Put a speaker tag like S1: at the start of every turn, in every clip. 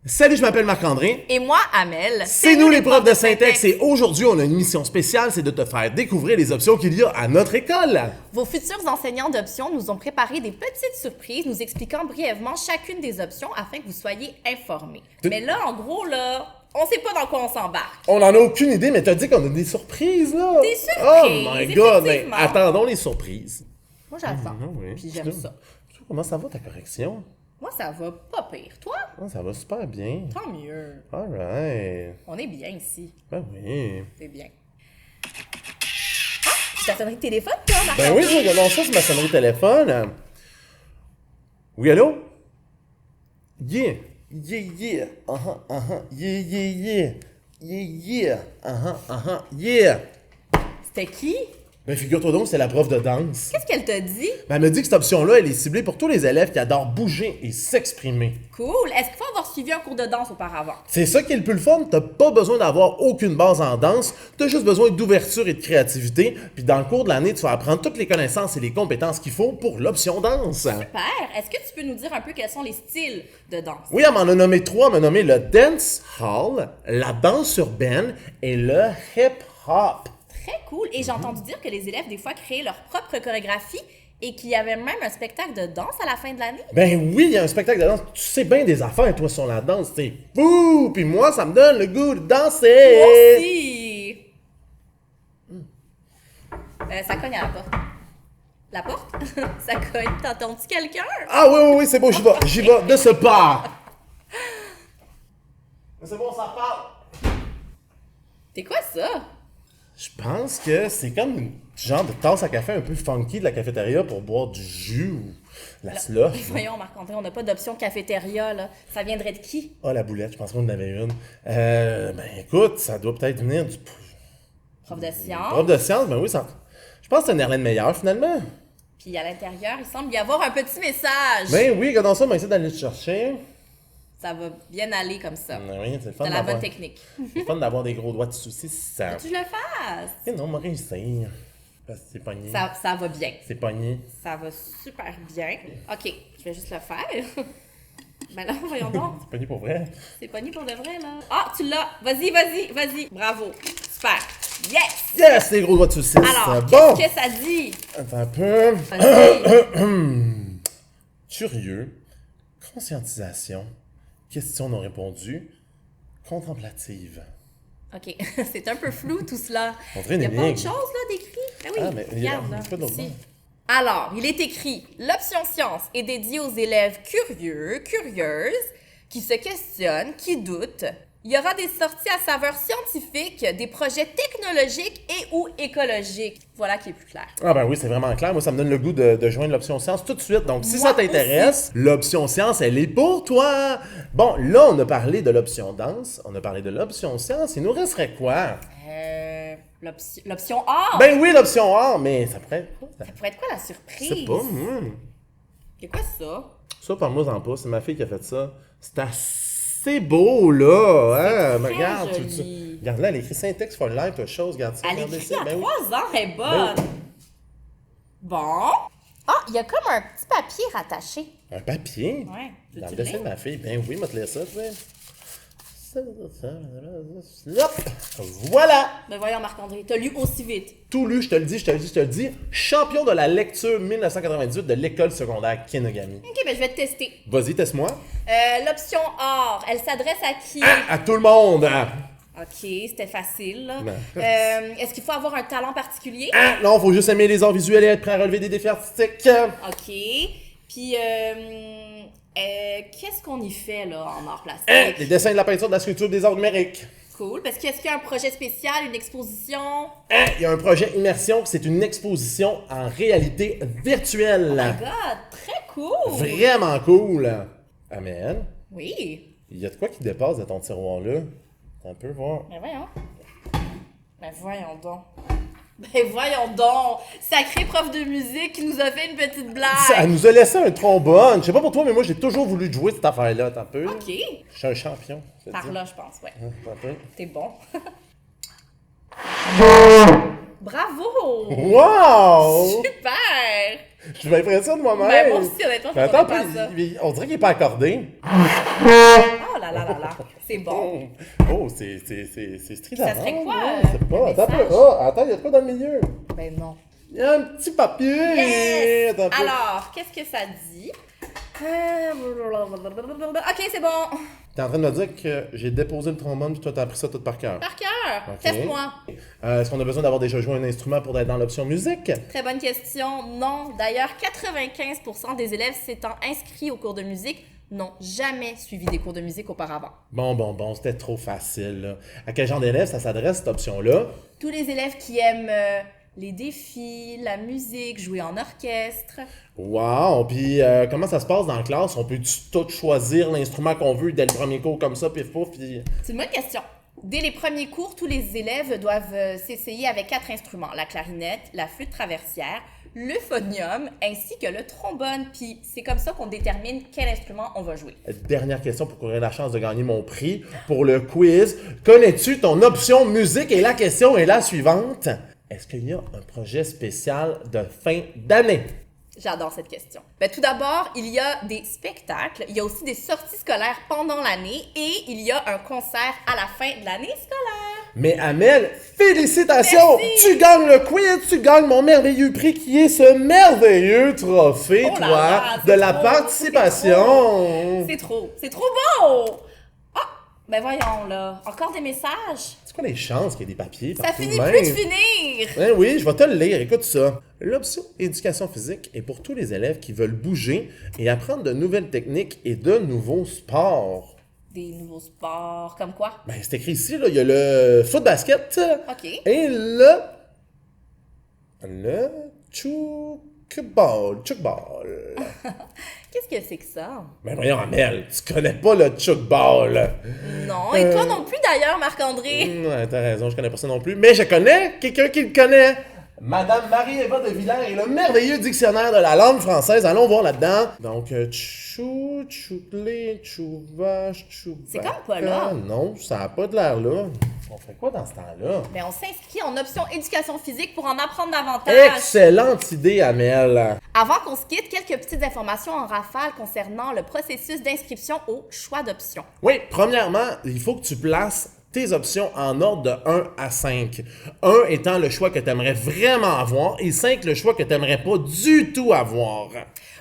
S1: Salut, je m'appelle Marc-André.
S2: Et moi, Amel.
S1: C'est nous les profs de syntaxe et aujourd'hui, on a une mission spéciale, c'est de te faire découvrir les options qu'il y a à notre école.
S2: Vos futurs enseignants d'options nous ont préparé des petites surprises nous expliquant brièvement chacune des options afin que vous soyez informés. Mais là, en gros, là, on sait pas dans quoi on s'embarque.
S1: On en a aucune idée, mais t'as dit qu'on a des surprises, là.
S2: Des surprises,
S1: Oh my god, mais
S2: effectivement.
S1: attendons les surprises.
S2: Moi, j'attends.
S1: Oui.
S2: Puis j'aime ça.
S1: Comment ça va ta correction?
S2: Moi, ça va pas pire. Toi,
S1: Ah, ça va super bien.
S2: tant mieux.
S1: Alright.
S2: On est bien ici.
S1: Ben oui.
S2: C'est bien. Ah! C'est ta sonnerie de téléphone, toi, Marc?
S1: Ben oui, regardons ça, c'est ma sonnerie de téléphone. Oui, allô? Yeah. Yeah, yeah. Yeah, yeah, yeah. Yeah, yeah. Yeah.
S2: C'était qui?
S1: Ben figure-toi donc, c'est la prof de danse.
S2: Qu'est-ce qu'elle t'a dit?
S1: Ben, elle me dit que cette option-là, elle est ciblée pour tous les élèves qui adorent bouger et s'exprimer.
S2: Cool. Est-ce qu'il faut avoir suivi un cours de danse auparavant?
S1: C'est ça qui est le plus le fun, t'as pas besoin d'avoir aucune base en danse, t'as juste besoin d'ouverture et de créativité, puis dans le cours de l'année, tu vas apprendre toutes les connaissances et les compétences qu'il faut pour l'option danse.
S2: Super. Est-ce que tu peux nous dire un peu quels sont les styles de danse?
S1: Oui, elle m'en a nommé trois, elle m'a nommé le dance hall, la danse urbaine et le hip-hop.
S2: Très cool. Et j'ai entendu dire que les élèves, des fois, créaient leur propre chorégraphie et qu'il y avait même un spectacle de danse à la fin de l'année.
S1: Ben oui, il y a un spectacle de danse. Tu sais bien des affaires, toi, sur la danse. C'est fou! Puis moi, ça me donne le goût de danser!
S2: Moi aussi! Ça cogne à la porte. La porte? Ça cogne. T'entends-tu quelqu'un?
S1: Ah oui, c'est bon, j'y vais, de ce pas! C'est bon, ça part!
S2: C'est quoi ça?
S1: Je pense que c'est comme une genre de tasse à café un peu funky de la cafétéria pour boire du jus ou la slush.
S2: Voyons, Marc-André, on n'a pas d'option cafétéria, là. Ça viendrait de qui?
S1: Ah, la boulette, je pense qu'on en avait une. Ben écoute, ça doit peut-être venir du
S2: Prof de sciences.
S1: prof de sciences, ben oui, ça... Je pense que c'est un Erlène Meilleur, finalement.
S2: Puis à l'intérieur, il semble y avoir un petit message.
S1: Ben oui, regardons ça, on va essayer d'aller le chercher.
S2: Ça va bien aller comme ça.
S1: Ben oui, c'est le fun
S2: De la
S1: d'avoir...
S2: bonne technique.
S1: C'est le fun d'avoir des gros doigts de soucis, ça...
S2: Tu le fasses.
S1: Eh non, on va réussir. Parce que c'est pogné.
S2: Ça va bien.
S1: C'est pogné.
S2: Ça va super bien. OK, je vais juste le faire. Ben là, voyons donc.
S1: C'est pogné pour vrai.
S2: C'est pogné pour de vrai, là. Ah, tu l'as. Vas-y. Bravo. Super. Yes!
S1: Yes, les gros doigts de saucisse.
S2: Alors,
S1: Bon,
S2: qu'est-ce que ça dit?
S1: attends un peu.
S2: Vas-y.
S1: Curieux, conscientisation, questions non répondues, contemplative.
S2: OK, c'est un peu flou, tout cela.
S1: On dirait
S2: Il
S1: une
S2: n'y a pas autre
S1: énigme.
S2: chose, là, d'écrit? Ben oui,
S1: Ah, mais il y a-
S2: regarde, là,
S1: il y a pas d'autre
S2: ici.
S1: nom.
S2: Alors, il est écrit « L'option science est dédiée aux élèves curieux, curieuses, qui se questionnent, qui doutent. Il y aura des sorties à saveur scientifique, des projets technologiques et ou écologiques. » Voilà qui est plus clair.
S1: Ah ben oui, c'est vraiment clair. Moi, ça me donne le goût de joindre l'option science tout de suite. Donc, si
S2: Moi
S1: ça t'intéresse, l'option science, elle est pour toi. Bon, là, on a parlé de l'option danse, on a parlé de l'option science. Il nous resterait quoi?
S2: L'option A!
S1: Ben oui, l'option art, mais ça pourrait être quoi? Ça?
S2: Ça pourrait être quoi la
S1: Je
S2: surprise?
S1: sais pas, moi.
S2: C'est quoi ça?
S1: Ça, parle-moi en pas. C'est ma fille qui a fait ça. C'est assez beau, là. Hein? Mais
S2: très
S1: regarde,
S2: joli.
S1: regarde là, elle a écrit Syntex for Life, quelque chose. Regarde ça.
S2: Elle
S1: regardez
S2: écrit
S1: ça.
S2: à
S1: Ben oui.
S2: 3 ans, elle est bonne.
S1: Ben
S2: Bon. Ah, il y a comme un petit papier rattaché.
S1: Un papier?
S2: Ouais.
S1: Dans
S2: Veux-tu
S1: le dessin
S2: lire?
S1: de ma fille. Ben oui, moi, te laisse ça, tu sais. Hop! Voilà!
S2: Ben voyons, Marc-André, t'as lu aussi vite.
S1: Tout lu, je te le dis. Champion de la lecture 1998 de l'école secondaire Kenogami.
S2: Ok, ben je vais te tester.
S1: Vas-y, teste-moi.
S2: L'option or, elle s'adresse à qui?
S1: À tout le monde!
S2: Ok, c'était facile. Là.
S1: Non.
S2: Est-ce qu'il faut avoir un talent particulier?
S1: Non, faut juste aimer les arts visuels et être prêt à relever des défis artistiques.
S2: Ok. Puis, qu'est-ce qu'on y fait là en art plastique?
S1: Les dessins, de la peinture, de la sculpture, des arts numériques.
S2: Cool. Parce qu'est-ce qu'il y a un projet spécial, une exposition?
S1: Il y a un projet Immersion, c'est une exposition en réalité virtuelle.
S2: Oh my god, très cool!
S1: Vraiment cool. Amen.
S2: Oui.
S1: Il y a de quoi qui dépasse de ton tiroir-là? Un peu voir.
S2: Ben voyons. Ben voyons donc. Ben voyons donc. Sacré prof de musique qui nous a fait une petite blague.
S1: Ça nous a laissé un trombone. Je sais pas pour toi, mais moi j'ai toujours voulu jouer cette affaire-là. T'as un peu.
S2: Ok.
S1: Je suis un champion. je te
S2: Par
S1: dis.
S2: là, je pense, ouais.
S1: T'as un peu.
S2: T'es bon. Bravo!
S1: Wow!
S2: Super!
S1: Je m'impressionne moi-même.
S2: Ben moi aussi, honnêtement, je
S1: Mais attends un
S2: m'attendais
S1: peu,
S2: pas à ça.
S1: on dirait qu'il est pas accordé.
S2: Oh là C'est bon.
S1: Oh, c'est strident.
S2: Ça serait quoi,
S1: Je sais pas.
S2: le
S1: Attends un peu.
S2: message?
S1: Oh, attends, il y a de quoi dans le milieu?
S2: Ben non.
S1: Il y a un petit papier.
S2: Yes!
S1: Attends un peu.
S2: Alors, qu'est-ce que ça dit? Ok, c'est bon.
S1: T'es en train de me dire que j'ai déposé le trombone puis toi t'as appris ça tout par cœur.
S2: Par cœur.
S1: Ok.
S2: Teste-moi.
S1: Est-ce qu'on a besoin d'avoir déjà joué un instrument pour être dans l'option musique?
S2: Très bonne question. Non. D'ailleurs, 95% des élèves s'étant inscrits au cours de musique n'ont jamais suivi des cours de musique auparavant.
S1: Bon, c'était trop facile. Là. À quel genre d'élèves ça s'adresse cette option-là?
S2: Tous les élèves qui aiment les défis, la musique, jouer en orchestre.
S1: Wow! Puis comment ça se passe dans la classe? On peut-tu tout choisir l'instrument qu'on veut dès le premier cours comme ça, pif pouf, puis...
S2: C'est une bonne question. Dès les premiers cours, tous les élèves doivent s'essayer avec 4 instruments. La clarinette, la flûte traversière, l'euphonium ainsi que le trombone. Puis c'est comme ça qu'on détermine quel instrument on va jouer.
S1: Dernière question pour qu'on ait la chance de gagner mon prix pour le quiz. Connais-tu ton option musique? Et la question est la suivante. Est-ce qu'il y a un projet spécial de fin d'année?
S2: J'adore cette question. Ben, tout d'abord, il y a des spectacles, il y a aussi des sorties scolaires pendant l'année et il y a un concert à la fin de l'année scolaire.
S1: Mais Amel, félicitations!
S2: Merci.
S1: Tu gagnes le quiz, tu gagnes mon merveilleux prix qui est ce merveilleux trophée,
S2: Oh là
S1: toi,
S2: là,
S1: de
S2: c'est
S1: la
S2: trop,
S1: participation.
S2: C'est trop beau! Ah, ben voyons là, encore des messages?
S1: C'est quoi les chances qu'il y ait des papiers
S2: Ça
S1: partout
S2: finit
S1: de
S2: plus de
S1: même?
S2: finir!
S1: Ben oui, je vais te le lire, écoute ça. L'option éducation physique est pour tous les élèves qui veulent bouger et apprendre de nouvelles techniques et de nouveaux sports.
S2: Des nouveaux sports, comme quoi?
S1: Ben, c'est écrit ici, là, il y a le foot basket
S2: OK.
S1: et le chukball.
S2: Qu'est-ce que c'est que ça?
S1: Ben voyons, Amel, tu connais pas le chukball.
S2: Non, et toi non plus d'ailleurs, Marc-André.
S1: Ouais, t'as raison, je connais pas ça non plus, mais je connais quelqu'un qui le connaît. Madame Marie-Eva de Villers et le merveilleux dictionnaire de la langue française. Allons voir là-dedans. Donc, chouclé, chouvache, chouvache.
S2: C'est comme pas là.
S1: Non, ça a pas de l'air là. On fait quoi dans ce temps-là?
S2: Ben, on s'inscrit en option éducation physique pour en apprendre davantage.
S1: Excellente idée, Amel.
S2: Avant qu'on se quitte, quelques petites informations en rafale concernant le processus d'inscription au choix d'options.
S1: Oui, premièrement, il faut que tu places tes options en ordre de 1 à 5. 1 étant le choix que tu aimerais vraiment avoir et 5 le choix que tu n'aimerais pas du tout avoir.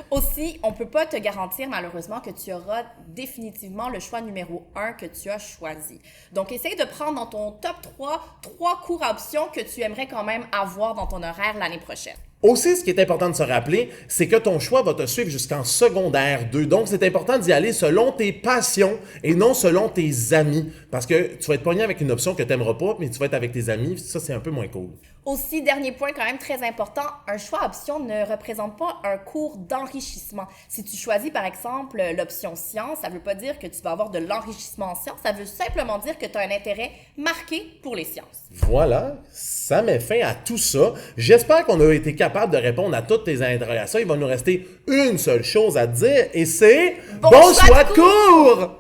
S2: Aussi, on peut pas te garantir malheureusement que tu auras définitivement le choix numéro 1 que tu as choisi. Donc, essaye de prendre dans ton top 3 cours à options que tu aimerais quand même avoir dans ton horaire l'année prochaine.
S1: Aussi, ce qui est important de se rappeler, c'est que ton choix va te suivre jusqu'en secondaire 2. Donc, c'est important d'y aller selon tes passions et non selon tes amis. Parce que tu vas être pogné avec une option que tu n'aimeras pas, mais tu vas être avec tes amis. Ça, c'est un peu moins cool.
S2: Aussi, dernier point quand même très important, un choix option ne représente pas un cours d'enrichissement. Si tu choisis par exemple l'option sciences, ça ne veut pas dire que tu vas avoir de l'enrichissement en sciences, ça veut simplement dire que tu as un intérêt marqué pour les sciences.
S1: Voilà, ça met fin à tout ça. J'espère qu'on a été capable de répondre à toutes tes interrogations. Il va nous rester une seule chose à te dire et c'est
S2: Bon
S1: choix de cours!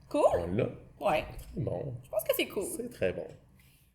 S2: Cool?
S1: On l'a.
S2: Ouais,
S1: Bon,
S2: je pense que c'est cool.
S1: c'est très bon.